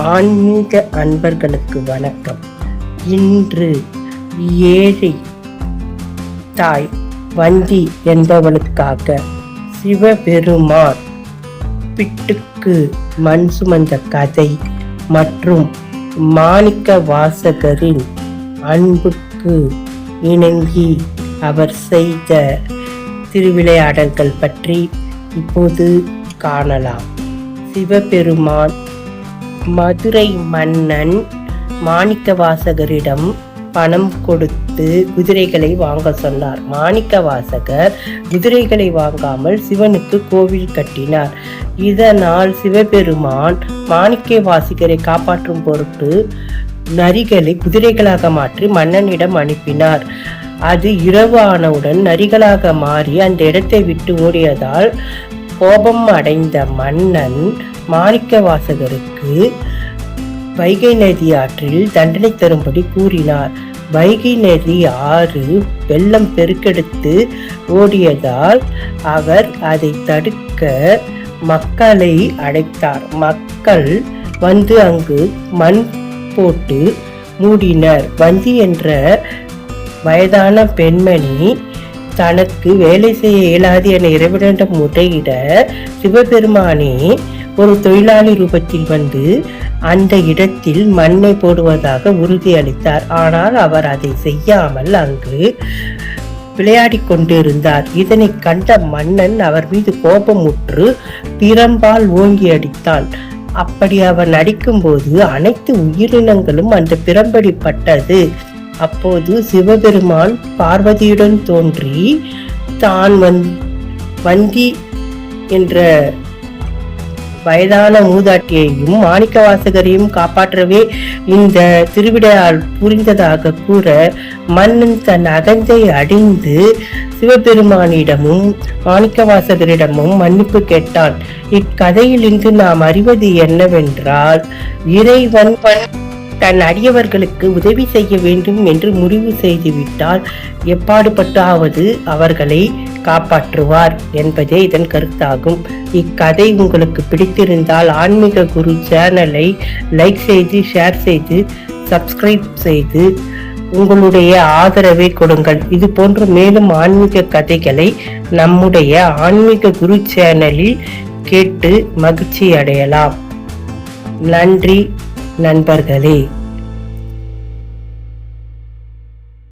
ஆன்மீக அன்பர்களுக்கு வணக்கம். இன்று ஏழை தாய் வந்தி என்பவளுக்காக சிவபெருமான் பிட்டுக்கு மண் சுமந்த கதை மற்றும் மாணிக்க வாசகரின் அன்புக்கு இணங்கி அவர் செய்த திருவிளையாடல்கள் பற்றி இப்போது காணலாம். சிவபெருமான் மதுரை மன்னன் மாணிக்கவாசகரிடம் பணம் கொடுத்து குதிரைகளை வாங்க சொன்னார். மாணிக்கவாசகர் குதிரைகளை வாங்காமல் சிவனுக்கு கோவில் கட்டினார். இதனால் சிவபெருமான் மாணிக்கவாசகரை காப்பாற்றும் பொருட்டு நரிகளை குதிரைகளாக மாற்றி மன்னனிடம் அனுப்பினார். அது இரவு ஆனவுடன் நரிகளாக மாறி அந்த இடத்தை விட்டு ஓடியதால் கோபம் அடைந்த மன்னன் மாணிக்கவாசகருக்கு வைகை நதி ஆற்றில் தண்டனை தரும்படி கூறினார். வைகை நதி ஆறு வெள்ளம் பெருக்கெடுத்து ஓடியதால் அவர் அதை தடுக்க மக்களை அழைத்தார். மக்கள் வந்து அங்கு மண் போட்டு மூடினர். வந்தி என்ற வயதான பெண்மணி தனக்கு வேலை செய்ய இயலாது என இறைவனிடம் முறையிட சிவபெருமானே ஒரு தொழிலாளி ரூபத்தில் வந்து அந்த இடத்தில் மண்ணை போடுவதாக உறுதியளித்தார். ஆனால் அவர் அதை செய்யாமல் அங்கு விளையாடி கொண்டிருந்தார். இதனை கண்ட மன்னன் அவர் மீது கோபமுற்று பிரம்பால் ஓங்கி அடித்தான். அப்படி அவன் அடிக்கும்போது அனைத்து உயிரினங்களும் அந்த பிரம்படி பட்டது. அப்போது சிவபெருமான் பார்வதியுடன் தோன்றி தான் வந்தி என்ற வயதான மூதாட்டியையும் மாணிக்கவாசகரையும் காப்பாற்றவே இந்த திருவிடையால் புரிந்ததாக கூற மன்னன் தன் அகந்தை அடைந்து சிவபெருமானிடமும் மாணிக்கவாசகரிடமும் மன்னிப்பு கேட்டான். இக்கதையிலிருந்து நாம் அறிவது என்னவென்றால், இறைவன் தன் அடியவர்களுக்கு உதவி செய்ய வேண்டும் என்று முடிவு செய்துவிட்டால் எப்பாடுபட்டாவது அவர்களை காப்பாற்றுவார் என்பதே இதன் கருத்தாகும். இக்கதை உங்களுக்கு பிடித்திருந்தால் ஆன்மீக குரு சேனலை லைக் செய்து, ஷேர் செய்து, சப்ஸ்கிரைப் செய்து உங்களுடைய ஆதரவை கொடுங்கள். இது போன்ற மேலும் ஆன்மீக கதைகளை நம்முடைய ஆன்மீக குரு சேனலில் கேட்டு மகிழ்ச்சி அடையலாம். நன்றி நண்பர்களே.